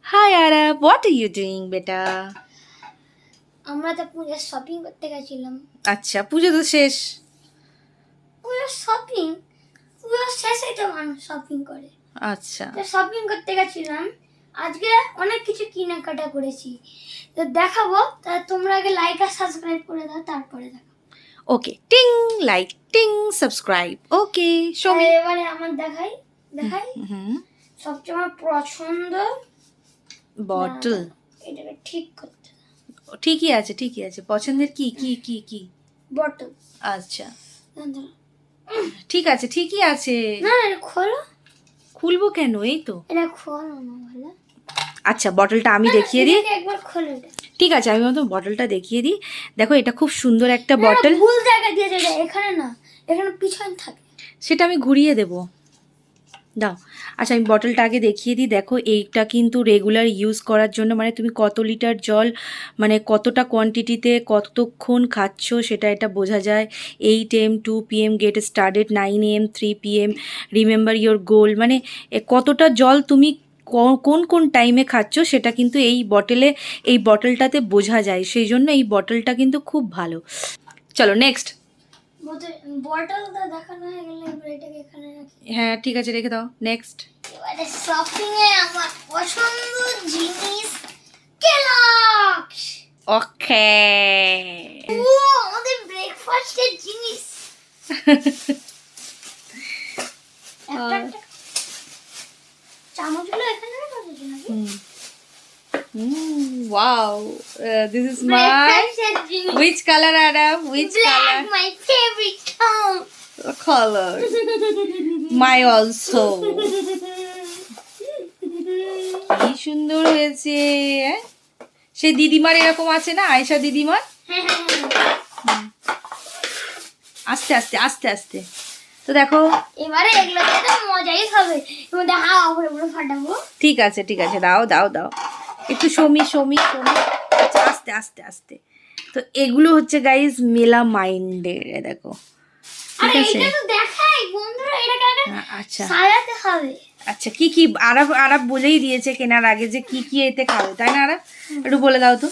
Hi Arab, what are you doing বেটা? আমরা তো পুজোর শপিং করতে গেছিলাম। আচ্ছা, পুজো তো শেষ। পুজোর শপিং পুজোর শেষে তো মানুষ শপিং করে। আচ্ছা, তো শপিং করতে গেছিলাম, আজকে অনেক কিছু কেনাকাটা করেছি, তো দেখাবো। তা তোমরা আগে লাইক আর সাবস্ক্রাইব করে দাও, তারপরে দেখো। ওকে, টিং লাইক, টিং সাবস্ক্রাইব। ওকে, show me. এবারে আমার দেখাই হুম, সবচেয়ে আমার পছন্দ বটল। এটাকে ঠিক করতে ঠিকই আছে, ঠিকই আছে। পছন্দের কি কি কি কি? বটল। আচ্ছা, ঠিক আছে, ঠিকই আছে। না এটা খোলো। খুলবো কেন? এই তো। এটা খোলো না ভালো। আচ্ছা, বটলটা আমি দেখিয়ে দিই। একবার খোলো এটা। ঠিক আছে, আমি মতো বটলটা দেখিয়ে দিই। দেখো, এটা খুব সুন্দর একটা বটল। ভুল জায়গা দিয়েছে, এটা এখানে না, এখানে পিছনে থাকে। সেটা আমি ঘুরিয়ে দেবো, দাও। আচ্ছা, আমি বটলটা আগে দেখিয়ে দিই। দেখো, এইটা কিন্তু রেগুলার ইউজ করার জন্য, মানে তুমি কত লিটার জল, মানে কতটা কোয়ান্টিটিতে কতক্ষণ খাচ্ছ সেটা এটা বোঝা যায়। 8 AM 2 PM get started, 9 AM 3 PM remember your গোল। মানে কতটা জল তুমি কোন কোন টাইমে খাচ্ছ সেটা কিন্তু এই বটলটাতে বোঝা যায়। সেই জন্য এই বটলটা কিন্তু খুব ভালো। চলো নেক্সট। বটলটা দেখানো হয়ে গেলে এবার এটাকে এখানে রাখি। হ্যাঁ, ঠিক আছে, রেখে দাও। নেক্সট। এবারে শপিং এ আমার পছন্দ জিনিস কেলগস। ওকে। ও আমাদের ব্রেকফাস্টের জিনিস। একটা চামচগুলো এখানে রাখা আছে নাকি? Wow, this is my. Which color, Adam? Which Black, my favorite color? My also. কি সুন্দর হয়েছে। সেই দিদিমার এরকম আছে না, আয়েশা দিদিমার। আস্তে আস্তে আস্তে আস্তে। তো দেখো, এবারে এগুলোতে তো মজাই হবে, এমনি হাওয়া করে পুরো ফাটাবো। ঠিক আছে, ঠিক আছে, দাও দাও দাও। একটু সমি। আচ্ছা, আস্তে আস্তে আস্তে। তো এগুলো হচ্ছে গাইজ মেলা মাইন্ডের। দেখো, ঠিক আছে। এটা তো দেখাই বন্ধুরা, এটাকে আগে আচ্ছা সাজাতে হবে। আচ্ছা, কি কি আরাব বলেই দিয়েছে কেনার আগে যে কি কি এতে খাবে, তাই না আরাব? একটু বলে দাও তো।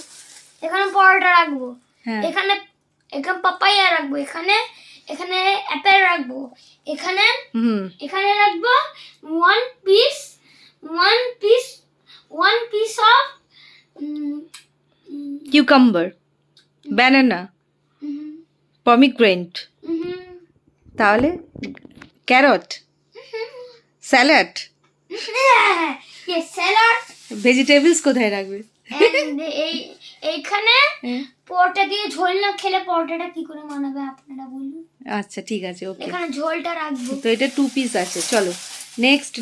এখানে পরোটা রাখবো, হ্যাঁ, এখানে পাপাইয়া রাখবো, এখানে অ্যাপেল রাখবো, এখানে রাখবো one piece of cucumber, banana, pomegranate, তাহলে ক্যারট, স্যালাড। স্যালাড। ভেজিটেবলস কোথায় রাখবে? এইখানে পরোটা দিয়ে ঝোল না খেলে পরোটাটা কি করে মানাবে আপনারা বলুন। আচ্ছা, ঠিক আছে, ওকে। এখানে ঝোলটা রাখবো। তো এটা 2 পিস আছে। চলো next.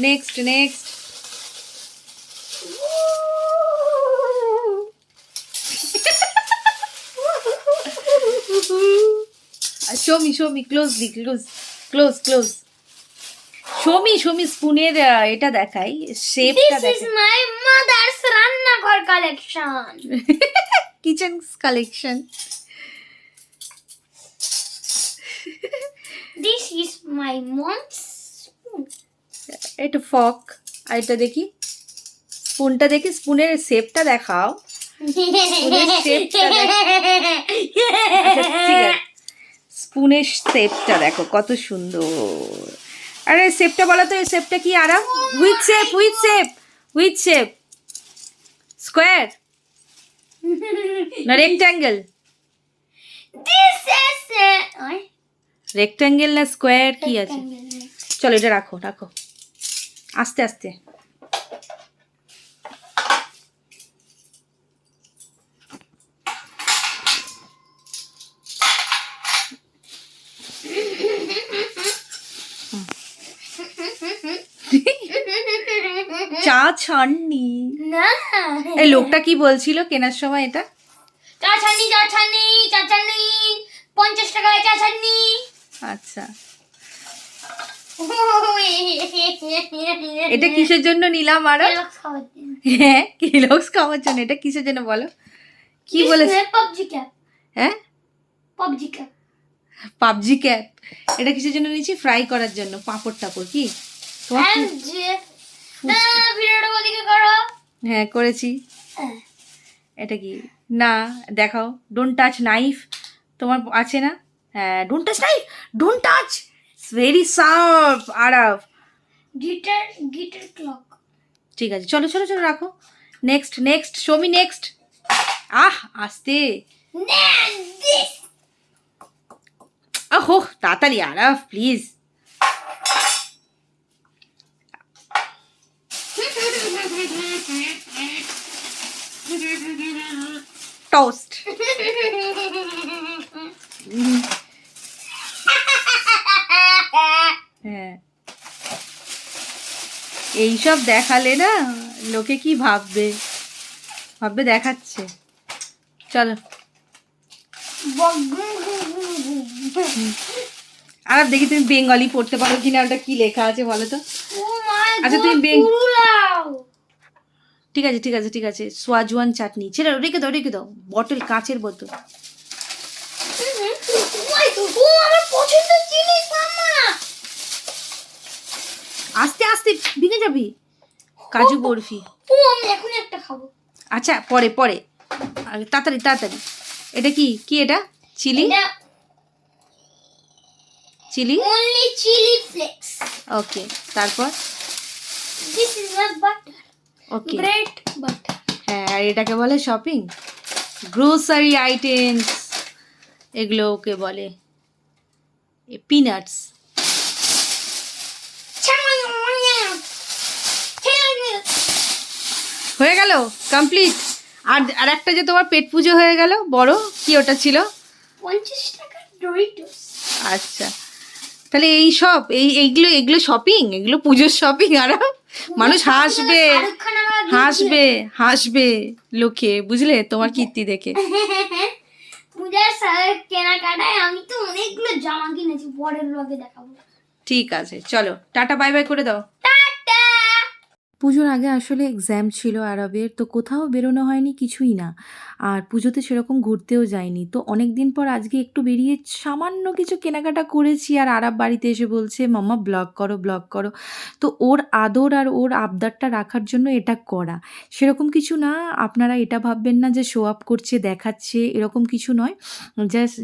show me closely, close. show me স্পুনের এটা দেখাই, শেপটা This is my mother's রান্নাঘর collection. Kitchen collection. This is my mom's spoon. এটা ফক। আর এটা দেখি, স্পুনটা দেখি, স্পুনের শেপটা দেখাও। স্পুনের শেপটা দেখো কত সুন্দর। আরে শেপটা বলো তো, এই শেপটা কি আরাম? উইথ শেপ স্কোয়ার না রেক্ট্যাঙ্গেল? This is রেক্ট্যাঙ্গেল না স্কোয়ার কি আছে? চলো এটা রাখো আস্তে আস্তে। চা ছাননি না, এই লোকটা কি বলছিল কেনার সময়? এটা চা ছাননি 50 টাকায় চা ছাননি। আচ্ছা, এটা কিসের জন্য নিলাম? আর হ্যাঁ, কেলগস খাওয়ার জন্য। এটা কিসের জন্য বলো, কি বলেছে? PUBG cap. হ্যাঁ, পাবজি ক্যাপ। এটা কিসের জন্য নিয়েছি? ফ্রাই করার জন্য, পাঁপড় টাপড়। কি তোমার ভিডিওটা ওদিকে করো। হ্যাঁ করেছি। হ্যাঁ। এটা কি? না, দেখাও। ডোন্ট টাচ নাইফ, তোমার আছে না? হ্যাঁ, don't touch knife, don't touch, very sharp Araf. Guitar clock. ঠিক আছে, চলো চলো চলো, রাখো। Next next, show me next. আস্তে। আহো, তাড়াতাড়ি আরাফ প্লিজ। টোস্ট। হ্যাঁ, এইসব দেখালে না লোকে কি ভাববে, ভাববে দেখাচ্ছে। চলো। আর দেখি তুমি বেঙ্গলি পড়তে পারো কিনা, ওটা কি লেখা আছে বলো তো। আচ্ছা তুমি ঠিক আছে ঠিক আছে ঠিক আছে, সোয়াজওয়ান চাটনি, ছেড়ে রেখে দাও রেখে দাও, বটল, কাঁচের বোতল। আস্তে আস্তে ভেঙে যাবি। কাজু বরফি। আমি এখন একটা খাবো। আচ্ছা পরে পরে, আগে তাড়াতাড়ি তাড়াতাড়ি। এটা কি কি এটা? Chili? Chili? only chili flakes. Okay, তারপর? This is not butter. Okay, Bread butter. হ্যাঁ, আর এটাকে বলে শপিং, গ্রোসারি আইটেমস, এগুলো ওকে বলে পিনাটস। হয়ে গেল, কমপ্লিট। আর আর একটা যে তোমার পেট পুজো হয়ে গেল বড়, কি ওটা ছিল? 50 টাকা ডরিটোস। আচ্ছা, তাহলে এই সব এইগুলো এগুলো শপিং, এগুলো পুজোর শপিং। আর মানুষ হাসবে হাসবে হাসবে লোকে, বুঝলে, তোমার কীর্তি দেখে। পূজার কেনাকাটায় আমি তো অনেকগুলো জামা কিনেছি, পরের ব্লগে দেখাবো। ঠিক আছে, চলো টাটা বাই বাই করে দাও। টাটা। পুজোর আগে আসলে এক্সাম ছিল আরবের, তো কোথাও বেরোনো হয়নি, কিছুই না। আর পুজোতে সেরকম ঘুরতেও যাইনি, তো অনেক দিন পর আজকে একটু বেরিয়ে সামান্য কিছু কেনাকাটা করেছি। আর আরব বাড়িতে এসে বলছে মাম্মা ব্লগ করো ব্লগ করো। তো ওর আদর আর ওর আবদারটা রাখার জন্য এটা করা, সেরকম কিছু না। আপনারা এটা ভাববেন না যে শো আপ করছে দেখাচ্ছে, এরকম কিছু নয়।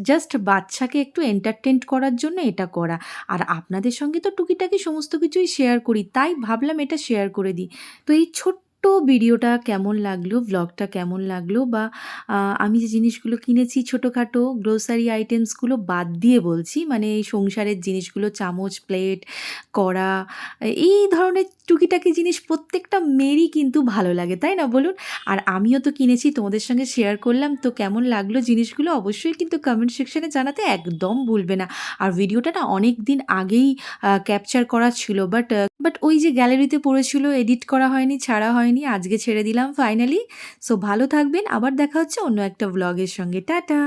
জাস্ট বাচ্চাকে একটু এন্টারটেন করার জন্য এটা করা। আর আপনাদের সঙ্গে তো টুকিটাকি সমস্ত কিছুই শেয়ার করি, তাই ভাবলাম এটা শেয়ার করে দিই। তো এই ছোট্ট ভিডিওটা কেমন লাগলো, ব্লগটা কেমন লাগলো, বা আমি যে জিনিসগুলো কিনেছি ছোটোখাটো গ্রোসারি আইটেমসগুলো বাদ দিয়ে বলছি, মানে এই সংসারের জিনিসগুলো, চামচ, প্লেট, কড়া, এই ধরনের টুকিটাকি জিনিস প্রত্যেকটা মেয়েরই কিন্তু ভালো লাগে, তাই না বলুন? আর আমিও তো কিনেছি, তোমাদের সঙ্গে শেয়ার করলাম। তো কেমন লাগলো জিনিসগুলো অবশ্যই কিন্তু কমেন্ট সেকশনে জানাতে একদম ভুলবে না। আর ভিডিওটা না অনেক দিন আগেই ক্যাপচার করা ছিল, বাট ওই যে গ্যালারিতে পড়েছিল, এডিট করা হয়নি, ছাড়া হয়নি, আজকে ছেড়ে দিলাম ফাইনালি। সো ভালো থাকবেন, আবার দেখা হচ্ছে অন্য একটা ব্লগের সঙ্গে। টাটা।